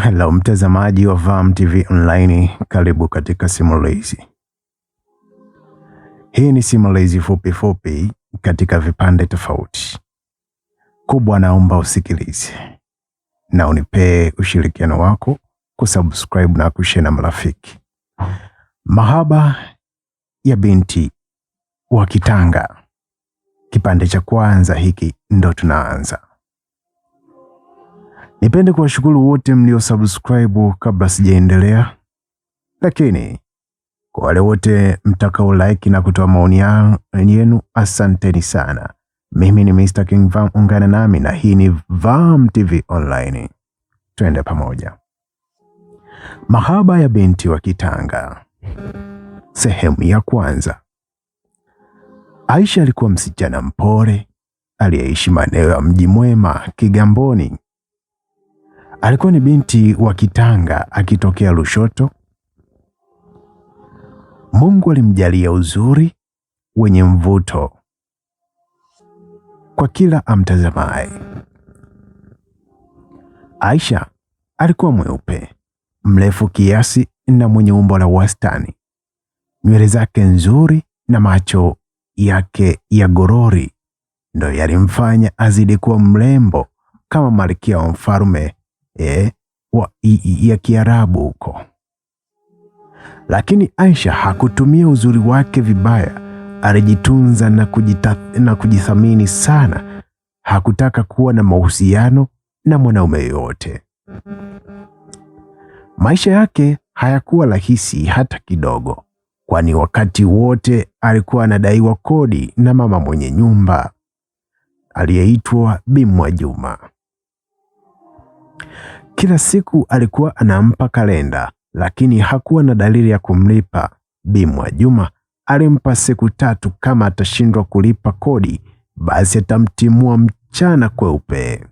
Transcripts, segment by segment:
Hello mtazamaji wa Vam TV Online, karibu katika simulizi. Hii ni simulizi fupi katika vipande tofauti. Kubwa naomba usikilize na unipee ushirikiano wako kusubscribe na kushare na marafiki. Mahaba ya binti wa Kitanga. Kipande cha kwanza hiki ndo tunaanza. Nipende kuwashukuru wote mlio subscribe kabla sijaendelea. Lakini kwa wale wote mtakao like na kutoa maoni yenu, asanteni sana. Mimi ni Mr. King Vam, ungana nami na hii ni Vam TV Online. Twende pamoja. Mahaba ya binti wa Kitanga. Sehemu ya kwanza. Aisha alikuwa msichana mpole aliyeishi maeneo ya Mji Mwema, Kigamboni. Alikuwa ni binti wa Kitanga akitokea Lushoto. Mungu alimjalia uzuri wenye mvuto kwa kila amtazamaye. Aisha alikuwa mweupe, mrefu kiasi na mwenye umbo la wastani. Nywele zake nzuri na macho yake ya gorori ndio yalimfanya azidi kuwa mrembo kama malkia wa mfalme ya Kiarabu huko. Lakini Aisha hakutumia uzuri wake vibaya. Alijitunza na kujithamini sana. Hakutaka kuwa na mahusiano na mwanaume yoyote. Maisha yake hayakuwa rahisi hata kidogo, kwani wakati wote alikuwa anadaiwa kodi na mama mwenye nyumba aliyeitwa Bi Mwajuma. Kila siku alikuwa anampa kalenda, lakini hakuwa na dalili ya kumlipa. Bi Mwajuma alimpa siku 3, kama atashindwa kulipa kodi basi atamtimua mchana kweupe.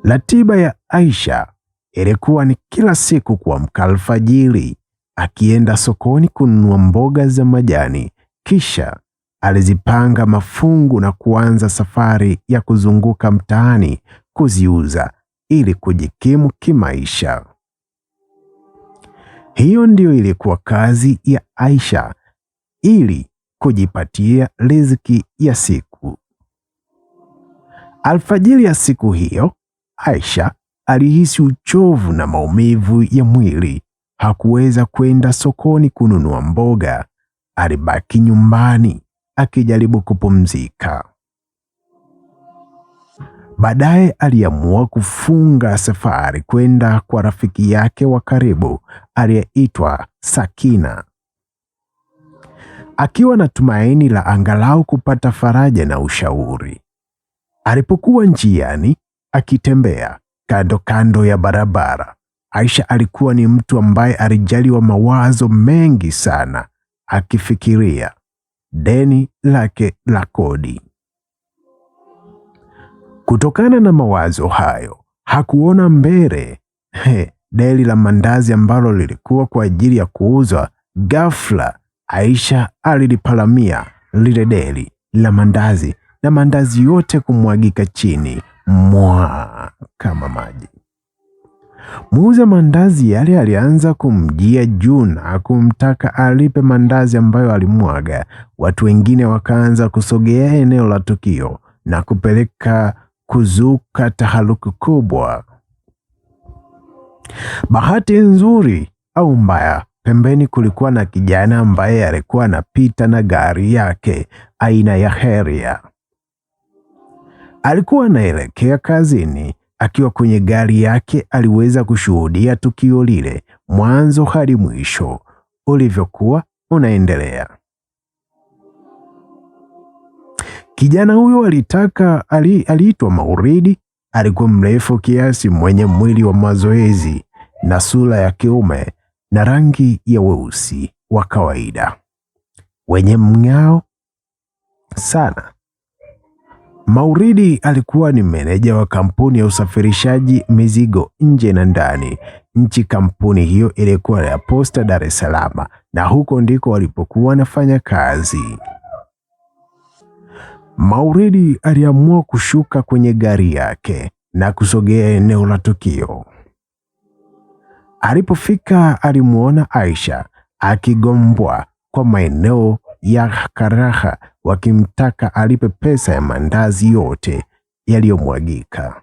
Ratiba ya Aisha ilikuwa ni kila siku kuamka alfajiri, akienda sokoni kununua mboga za majani, kisha alizipanga mafungu na kuanza safari ya kuzunguka mtaani kuziuza ili kujikimu kimaisha. Hiyo ndio ilikuwa kazi ya Aisha, ili kujipatia riziki ya siku. Alfajiri ya siku hiyo, Aisha alihisi uchovu na maumivu ya mwili. Hakuweza kwenda sokoni kununua mboga. Alibaki nyumbani akijaribu kupumzika. Baadaye aliamua kufunga safari kwenda kwa rafiki yake wa karibu aliyeitwa Sakina, akiwa na tumaini la angalau kupata faraja na ushauri. Alipokuwa njiani akitembea kando ya barabara, Aisha alikuwa ni mtu ambaye alijaliwa mawazo mengi sana, akifikiria deni lake la kodi. Kutokana na mawazo hayo, hakuona mbele. Deli la mandazi ambalo lilikuwa kwa ajili ya kuuzwa, ghafla Aisha alilipalamia lile deli la mandazi na mandazi yote kumwagika chini kama maji. Muuza mandazi yale alianza kumjia juu na kumtaka alipe mandazi ambayo alimwaga. Watu wengine wakaanza kusogea eneo la tukio na kupeleka kuzuka taharuki kubwa. Bahati nzuri au mbaya, pembeni kulikuwa na kijana ambaye alikuwa anapita na gari yake aina ya Harrier. Alikuwa anaelekea kazini. Akiwa kwenye gari yake aliweza kushuhudia tukio lile mwanzo hadi mwisho ulivyokuwa unaendelea. Kijana huyo aliitwa Mauridi. Alikuwa mrefu kiasi, mwenye mwili wa mazoezi na sura ya kiume na rangi ya weusi wa kawaida wenye mng'ao sana. Mauridi alikuwa ni meneja wa kampuni ya usafirishaji mizigo nje na ndani nchi. Kampuni hiyo ilikuwa ya Posta Dar es Salaam, na huko ndiko walipokuwa wanafanya kazi. Mauridi aliamua kushuka kwenye gari yake na kusogea eneo la tukio. Alipofika alimuona Aisha akigombwa kwa maeneo ya karaha wakimtaka alipe pesa ya mandazi yote yaliyomwagika.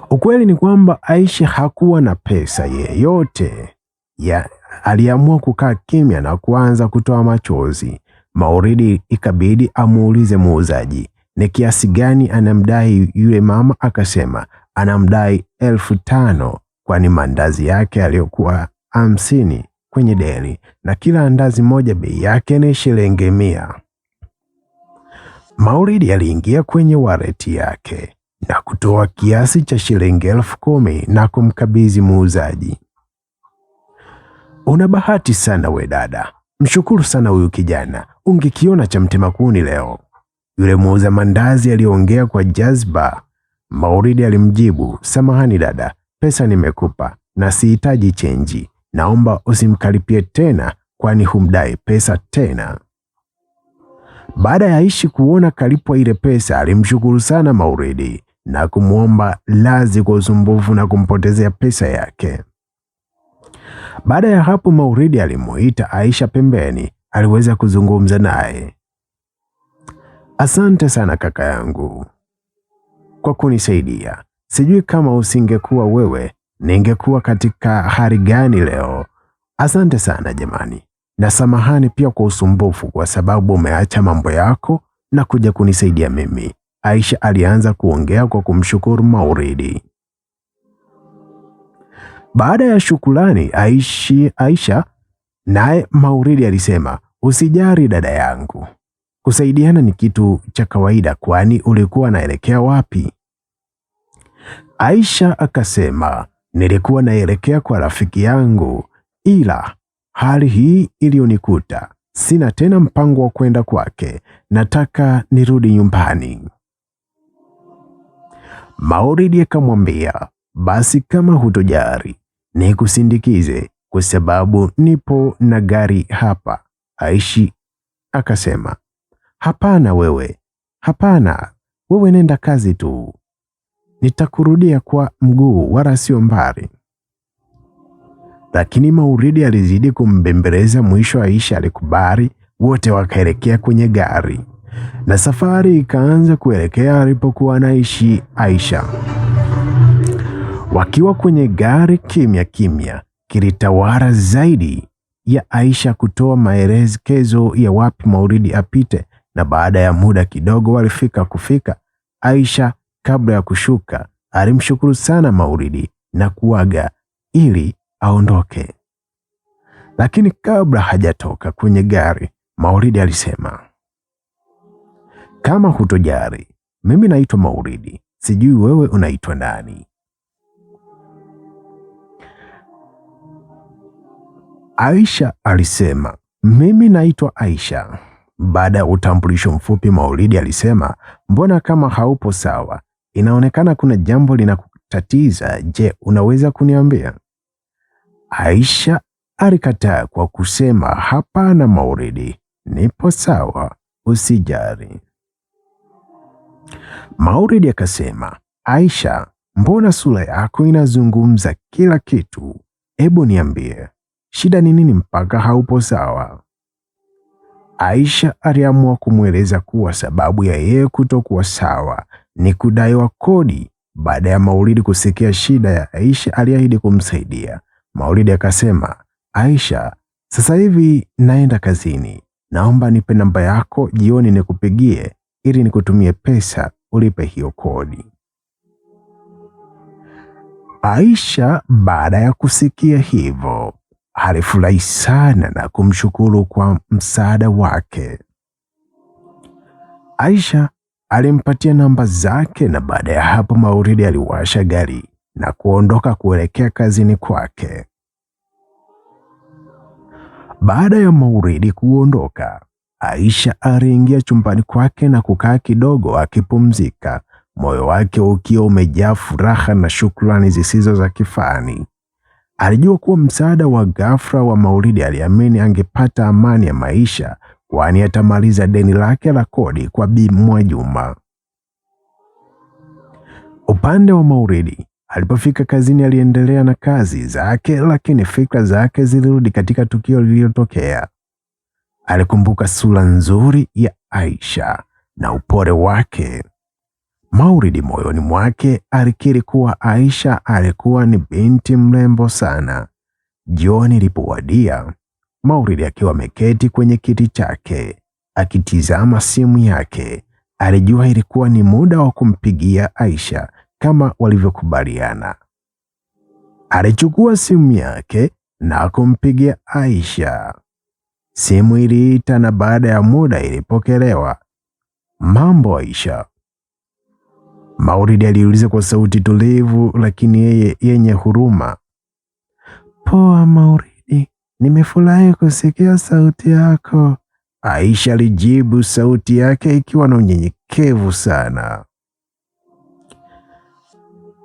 Ukweli ni kwamba Aisha hakuwa na pesa yeyote. Aliamua kukaa kimya na kuanza kutoa machozi. Mauridi ikabidi amuulize muuzaji ni kiasi gani anamdai yule mama. Akasema anamdai 5,000 kwani mandazi yake aliyokuwa 50 kwenye deli na kila andazi moja bei yake ni shilingi 100. Mauridi aliingia kwenye wallet yake na kutoa kiasi cha shilingi 10,000 na kumkabidhi muuzaji. Una bahati sana we dada, mshukuru sana huyu kijana, ungekiona cha mtema kuni leo, yule muuza mandazi aliongea kwa jazba. Mauridi alimjibu, samahani dada, pesa nimekupa na sihitaji chenji, naomba usimkaripie tena kwani humdai pesa tena. Baada ya Aisha kuona kalipwa ile pesa, alimshukuru sana Mauridi na kumwomba radhi kwa usumbufu na kumpotezea pesa yake. Baada ya hapo Mauridi alimuita Aisha pembeni, aliweza kuzungumza naye. Asante sana kaka yangu kwa kunisaidia. Sijui kama usingekuwa wewe ningekuwa katika hali gani leo. Asante sana jamani. Na samahani pia kwa usumbufu kwa sababu umeacha mambo yako na kuja kunisaidia mimi. Aisha alianza kuongea kwa kumshukuru Mauridi. Baada ya shukrani Aisha naye Mauridi alisema, usijari dada yangu, kusaidiana ni kitu cha kawaida, kwani ulikuwa naelekea wapi? Aisha akasema, nilikuwa naelekea kwa rafiki yangu, ila hali hii iliyonikuta sina tena mpango wa kwenda kwake, nataka nirudi nyumbani. Mauridi akamwambia, basi kama hutojari nikusindikize kwa sababu nipo na gari hapa. Aisha akasema, hapana wewe nenda kazi tu, nitakurudia kwa mguu wala sio mbali. Lakini Mauridi alizidi kumbembeleza, mwisho Aisha alikubali. Wote wakaelekea kwenye gari na safari ikaanza kuelekea alipokuwa anaishi Aisha. Wakiwa kwenye gari, kimya kilitawala zaidi ya Aisha kutoa maelekezo ya wapi Mauridi apite, na baada ya muda kidogo walifika. Aisha kabla ya kushuka alimshukuru sana Mauridi na kuaga ili aondoke. Lakini kabla hajatoka kwenye gari, Mauridi alisema, kama hutojari, mimi naitwa Mauridi, sijui wewe unaitwa nani? Aisha alisema, mimi naitwa Aisha. Baada ya utambulisho mfupi, Mauridi alisema, mbona kama haupo sawa? Inaonekana kuna jambo linakutatiza. Je, unaweza kuniambia? Aisha alikataa kwa kusema, hapana Mauridi, nipo sawa, usijali. Mauridi akasema, Aisha, mbona sura yako inazungumza kila kitu? Hebu niambie, shida ni nini mpaka haupo sawa? Aisha aliamua kumweleza kuwa sababu ya yeye kutokuwa sawa ni kudaiwa kodi. Baada ya Mauridi kusikia shida ya Aisha, aliahidi kumsaidia. Mauridi akasema, Aisha, sasa hivi naenda kazini, naomba nipe namba yako, jioni nikupigie ili nikutumie pesa ulipe hiyo kodi. Aisha baada ya kusikia hivyo alifurahi sana na kumshukuru kwa msaada wake. Aisha alimpatia namba zake na baada ya hapo Mauridi aliwasha gari na kuondoka kuelekea kazini kwake. Baada ya Mauridi kuondoka, Aisha aliingia chumbani kwake na kukaa kidogo akipumzika, moyo wake ukiwa umejaa furaha na shukrani zisizo za kifani. Alijua kuwa msaada wa ghafla wa Mauridi, aliamini angepata amani ya maisha, kwani atamaliza deni lake la kodi kwa Bi Mwajuma. Upande wa Maulidi, alipofika kazini aliendelea na kazi zake, lakini fikra zake zilirudi katika tukio lililotokea. Alikumbuka sura nzuri ya Aisha na upole wake. Maulidi moyoni mwake alikiri kuwa Aisha alikuwa ni binti mrembo sana. Jioni ilipowadia, Maulidi akiwa ameketi kwenye kiti chake akitizama simu yake, alijua ilikuwa ni muda wa kumpigia Aisha kama walivyokubaliana. Alichukua simu yake na kumpigia Aisha. Simu iliita na baada ya muda ilipokelewa. "Mambo Aisha?" Maulidi aliuliza kwa sauti tulivu lakini yenye huruma. "Poa Maulidi, nimefurahi kusikia sauti yako," Aisha alijibu, sauti yake ikiwa na unyenyekevu sana.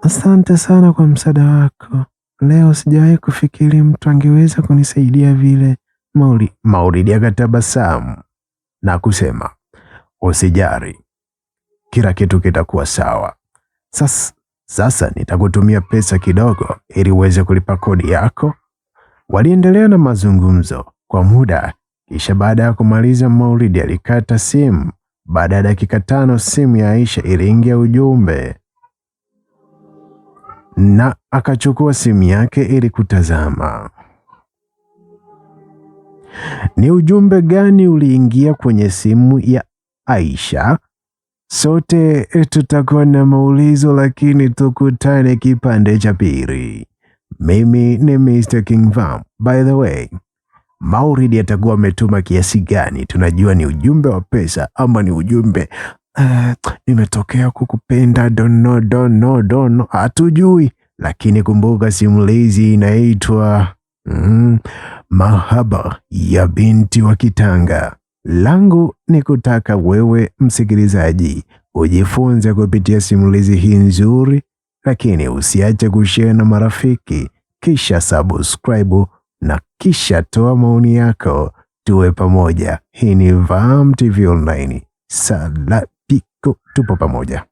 "Asante sana kwa msaada wako. Leo sijawahi kufikiri mtu angeweza kunisaidia vile." Maulidi akatabasamu na kusema, "Usijali, kila kitu kitakuwa sawa. Sasa nitakutumia pesa kidogo ili uweze kulipa kodi yako." Waliendelea na mazungumzo kwa muda, kisha baada ya kumaliza Maulidi alikata simu. Baada ya dakika 5 simu ya Aisha iliingia ujumbe na akachukua simu yake ili kutazama. "Ni ujumbe gani uliingia kwenye simu ya Aisha?" "Sote tutakuwa na maulizo lakini tukutane kipande cha pili. Mimi ni Mr. King Vam. By the way, Maulidi atakuwa ametuma kiasi gani? Tunajua ni ujumbe wa pesa ama ni ujumbe nimetokea kukupenda, don't know. Hatujui, lakini kumbuka simulizi inaitwa Mahaba ya Binti wa Kitanga. Langu ni kutaka wewe msikilizaji ujifunze kupitia simulizi hii nzuri, lakini usiache kushare na marafiki, kisha subscribe na kisha toa maoni yako, tuwe pamoja. Hii ni Vam TV Online. Salapiko, tupo pamoja.